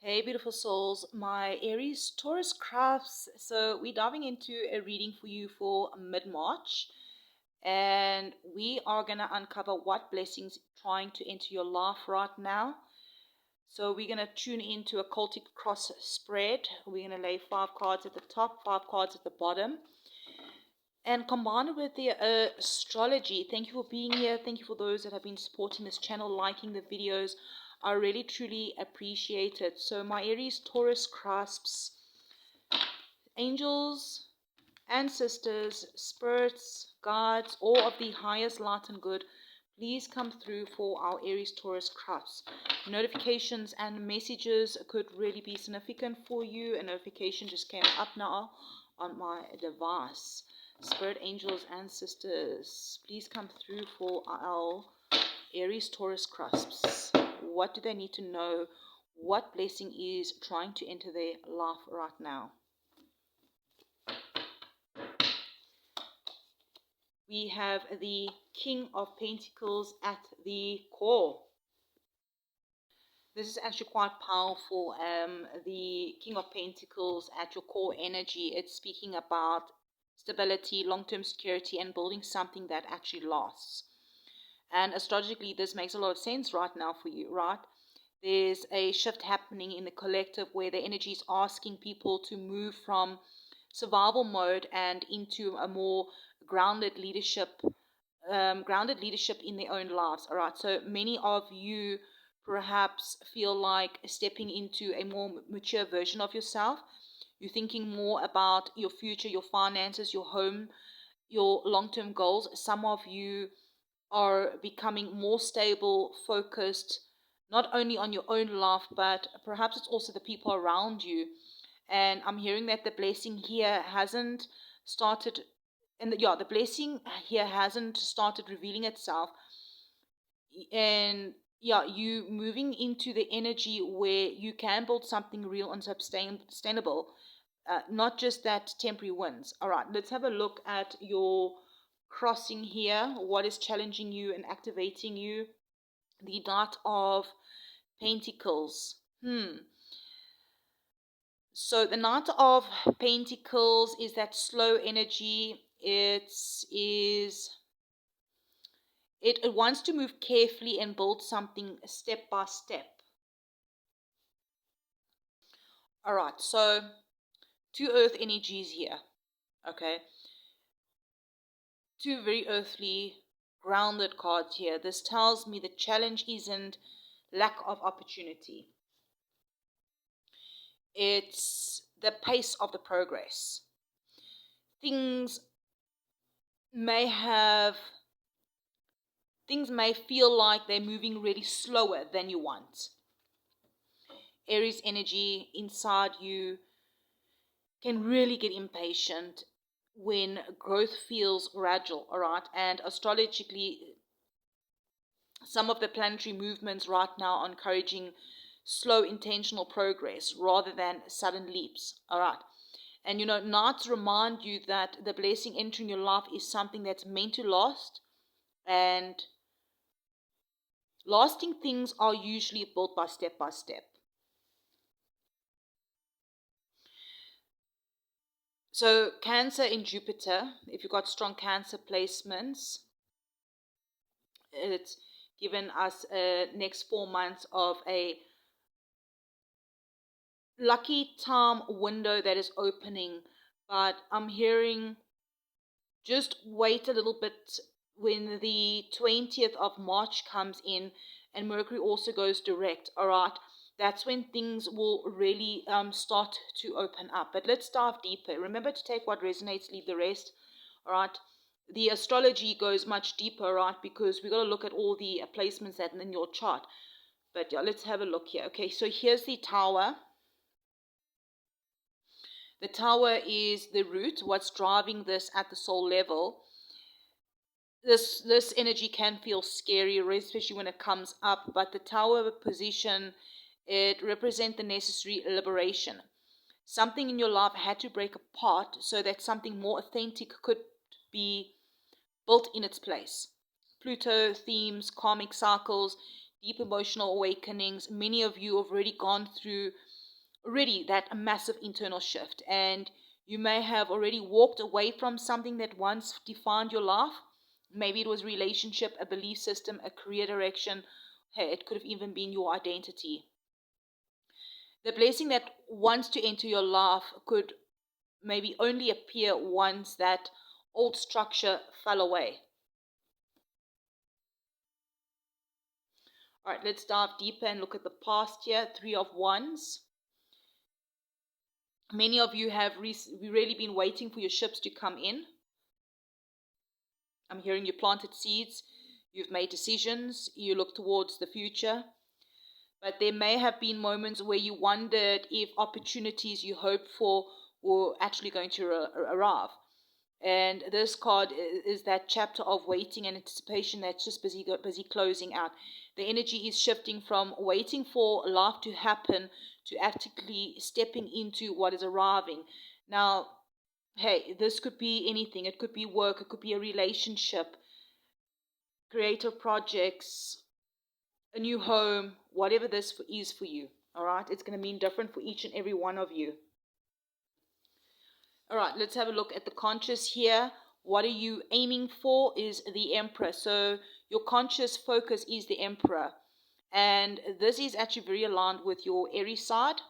Hey, beautiful souls, my Aries-Taurus Cusp. So we're diving into a reading for you for mid-March, and we are going to uncover what blessings trying to enter your life right now. So we're going to tune into a cultic cross spread. We're going to lay 5 cards at the top, 5 cards at the bottom, and combine it with the astrology. Thank you for being here. Thank you for those that have been supporting this channel, liking the videos. I really truly appreciate it. So my Aries-Taurus Cusps, angels, ancestors, spirits, guides, all of the highest light and good, please come through for our Aries-Taurus Cusps. Notifications and messages could really be significant for you. A notification just came up now on my device. Spirit, angels, ancestors, please come through for our Aries-Taurus Cusps. What do they need to know? What blessing is trying to enter their life right now? We have the King of Pentacles at the core. This is actually quite powerful. The King of Pentacles at your core energy. It's speaking about stability, long-term security, and building something that actually lasts. And astrologically, this makes a lot of sense right now for you, right? There's a shift happening in the collective where the energy is asking people to move from survival mode and into a more grounded leadership in their own lives. All right, so many of you perhaps feel like stepping into a more mature version of yourself. You're thinking more about your future, your finances, your home, your long-term goals. Some of you are becoming more stable, focused, not only on your own life, but perhaps it's also the people around you. And I'm hearing that the blessing here hasn't started, and the blessing here hasn't started revealing itself. And you moving into the energy where you can build something real and sustainable, not just that temporary wins. All right, let's have a look at your crossing here. What is challenging you and activating you? The Knight of Pentacles. So the Knight of Pentacles is that slow energy. It wants to move carefully and build something step by step. All right, so 2 earth energies here. Okay, 2 very earthly, grounded cards here. This tells me the challenge isn't lack of opportunity. It's the pace of the progress. Things may feel like they're moving really slower than you want. Aries energy inside you can really get impatient when growth feels gradual, all right? And astrologically, some of the planetary movements right now are encouraging slow, intentional progress rather than sudden leaps, all right? And not to remind you that the blessing entering your life is something that's meant to last, and lasting things are usually built by step by step. So Cancer in Jupiter, if you've got strong Cancer placements, it's given us a next 4 months of a lucky time window that is opening. But I'm hearing just wait a little bit when the 20th of March comes in and Mercury also goes direct, all right? That's when things will really start to open up. But let's dive deeper. Remember to take what resonates, leave the rest, all right? The astrology goes much deeper, right? Because we've got to look at all the placements that in your chart. But yeah, let's have a look here. Okay, so here's the Tower. The Tower is the root, what's driving this at the soul level. This energy can feel scary, especially when it comes up, but the Tower position, it represents the necessary liberation. Something in your life had to break apart so that something more authentic could be built in its place. Pluto themes, karmic cycles, deep emotional awakenings. Many of you have already gone through that massive internal shift, and you may have already walked away from something that once defined your life. Maybe it was a relationship, a belief system, a career direction. Hey, it could have even been your identity. The blessing that wants to enter your life could maybe only appear once that old structure fell away. All right, let's dive deeper and look at the past here. Three of Wands. Many of you have really been waiting for your ships to come in. I'm hearing you planted seeds, you've made decisions, you look towards the future. But there may have been moments where you wondered if opportunities you hoped for were actually going to arrive. And this card is that chapter of waiting and anticipation that's just busy closing out. The energy is shifting from waiting for life to happen to actively stepping into what is arriving. Now, hey, this could be anything. It could be work, it could be a relationship, creative projects, a new home, whatever this is for you. All right, it's going to mean different for each and every one of you. All right, let's have a look at the conscious here. What are you aiming for is the Emperor. So your conscious focus is the Emperor. And this is actually very aligned with your Aries side.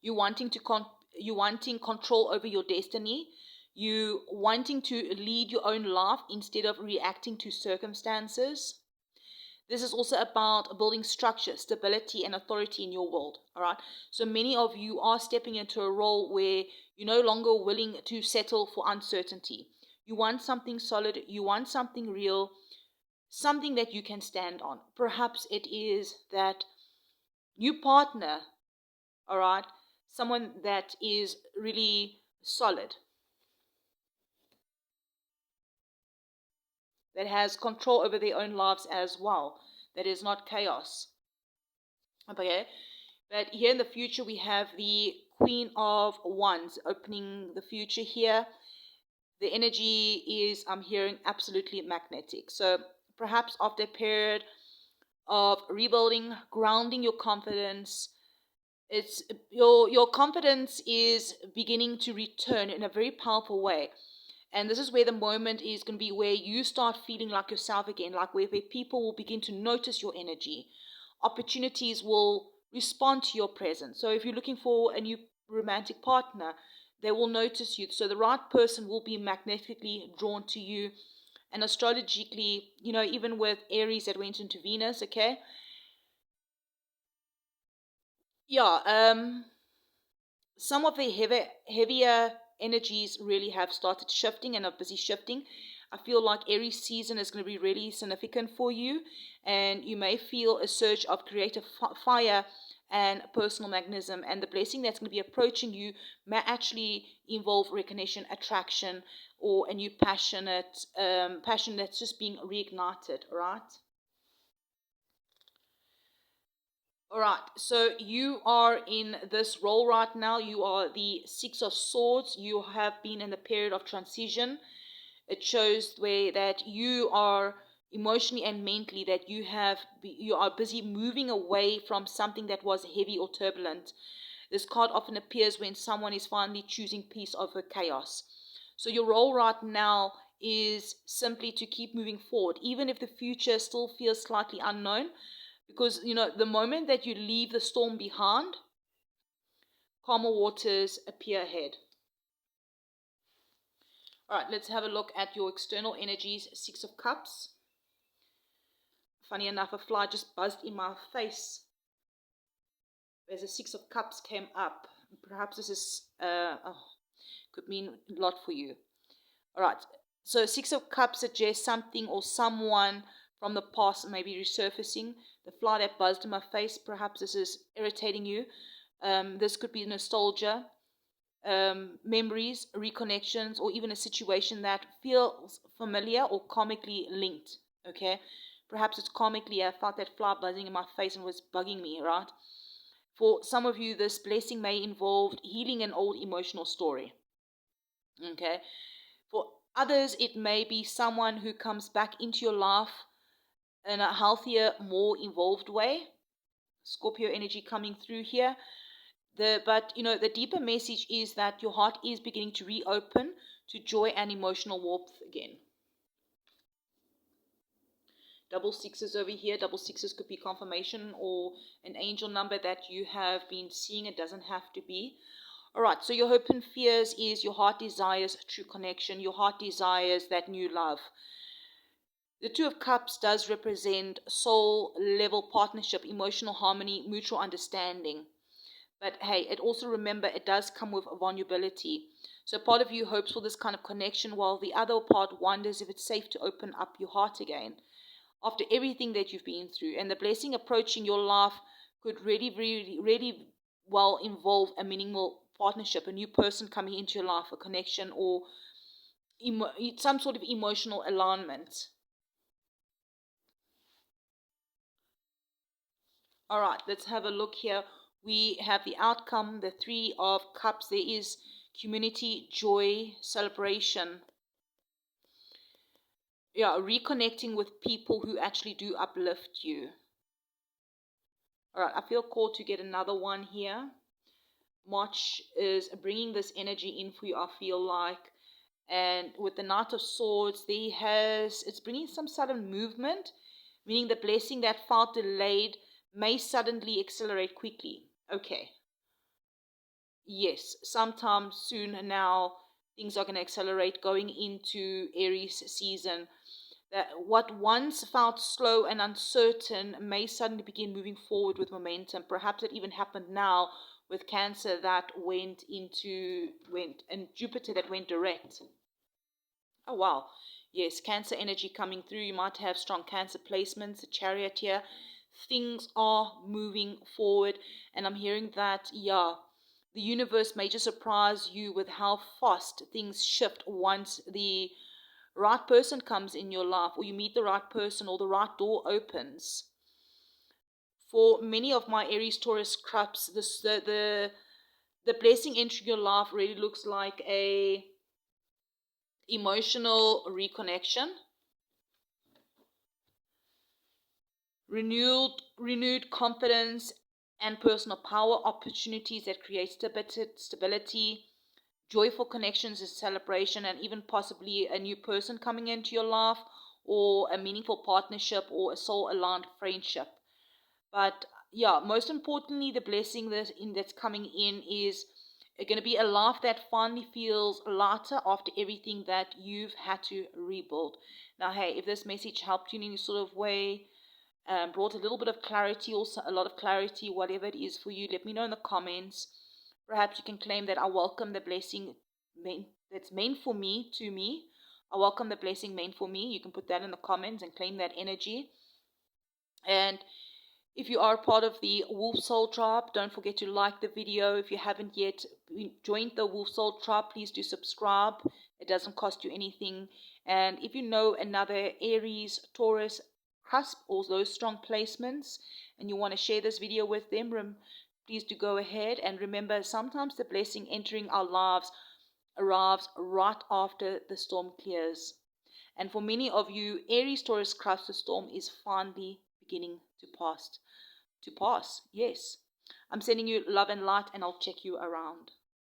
You wanting control over your destiny. You wanting to lead your own life instead of reacting to circumstances. This is also about building structure, stability, and authority in your world. All right. So many of you are stepping into a role where you're no longer willing to settle for uncertainty. You want something solid. You want something real, something that you can stand on. Perhaps it is that new partner. All right. Someone that is really solid, that has control over their own lives as well, that is not chaos. Okay, but here in the future we have the Queen of Wands opening the future here. The energy is, I'm hearing, absolutely magnetic. So perhaps after a period of rebuilding, grounding your confidence, it's your confidence is beginning to return in a very powerful way. And this is where the moment is going to be where you start feeling like yourself again, like where people will begin to notice your energy. Opportunities will respond to your presence. So if you're looking for a new romantic partner, they will notice you. So the right person will be magnetically drawn to you. And astrologically, even with Aries that went into Venus, okay? Yeah, some of the heavier energies really have started shifting and are busy shifting. I feel like Aries season is going to be really significant for you, and you may feel a surge of creative fire and personal magnetism. And the blessing that's going to be approaching you may actually involve recognition, attraction, or a new passion that's just being reignited. All right. All right, so you are in this role right now. You are the Six of Swords. You have been in the period of transition. It shows where that you are emotionally and mentally that you are busy moving away from something that was heavy or turbulent. This card often appears when someone is finally choosing peace over chaos. So your role right now is simply to keep moving forward, even if the future still feels slightly unknown. Because, the moment that you leave the storm behind, calmer waters appear ahead. All right, let's have a look at your external energies. Six of Cups. Funny enough, a fly just buzzed in my face as the Six of Cups came up. Perhaps this is could mean a lot for you. All right, so Six of Cups suggests something or someone from the past may be resurfacing. The fly that buzzed in my face, perhaps this is irritating you. This could be nostalgia, memories, recollections, or even a situation that feels familiar or karmically linked. Okay, perhaps it's karmically. I felt that fly buzzing in my face and was bugging me. Right. For some of you, this blessing may involve healing an old emotional story. Okay. For others, it may be someone who comes back into your life in a healthier, more involved way. Scorpio energy coming through here. But the deeper message is that your heart is beginning to reopen to joy and emotional warmth again. Double sixes over here. Double sixes could be confirmation or an angel number that you have been seeing. It doesn't have to be. All right, so your hope and fears is your heart desires true connection. Your heart desires that new love. The Two of Cups does represent soul level partnership, emotional harmony, mutual understanding. But hey, it also, remember, it does come with vulnerability. So part of you hopes for this kind of connection while the other part wonders if it's safe to open up your heart again after everything that you've been through. And the blessing approaching your life could really, really, really well involve a meaningful partnership, a new person coming into your life, a connection, or some sort of emotional alignment. All right, let's have a look here. We have the outcome, the Three of Cups. There is community, joy, celebration. Yeah, reconnecting with people who actually do uplift you. All right, I feel called to get another one here. March is bringing this energy in for you, I feel like. And with the Knight of Swords, it's bringing some sudden movement, meaning the blessing that felt delayed may suddenly accelerate quickly. Okay. Yes, sometime soon now, things are going to accelerate going into Aries season. That what once felt slow and uncertain may suddenly begin moving forward with momentum. Perhaps it even happened now with Cancer that went and Jupiter that went direct. Oh wow. Yes, Cancer energy coming through. You might have strong Cancer placements, a Chariot here. Things are moving forward, and I'm hearing that, yeah, the universe may just surprise you with how fast things shift once the right person comes in your life, or you meet the right person, or the right door opens. For many of my Aries-Taurus Cusps, the blessing entering your life really looks like a emotional reconnection, renewed confidence and personal power, opportunities that create stability, joyful connections and celebration, and even possibly a new person coming into your life, or a meaningful partnership, or a soul aligned friendship. But yeah, most importantly, the blessing that's coming in is going to be a life that finally feels lighter after everything that you've had to rebuild. Now, hey, if this message helped you in any sort of way, brought a little bit of clarity, also a lot of clarity, whatever it is for you, let me know in the comments. Perhaps you can claim that I welcome the blessing that's meant for me, to me. I welcome the blessing meant for me. You can put that in the comments and claim that energy. And if you are part of the Wolf Soul Tribe, don't forget to like the video. If you haven't yet joined the Wolf Soul Tribe, please do subscribe. It doesn't cost you anything. And if you know another Aries, Taurus, Cusp, or those strong placements, and you want to share this video with them, please do go ahead. And remember, sometimes the blessing entering our lives arrives right after the storm clears. And for many of you, Aries, Taurus, Cusp, the storm is finally beginning to pass. Yes. I'm sending you love and light, and I'll check you around.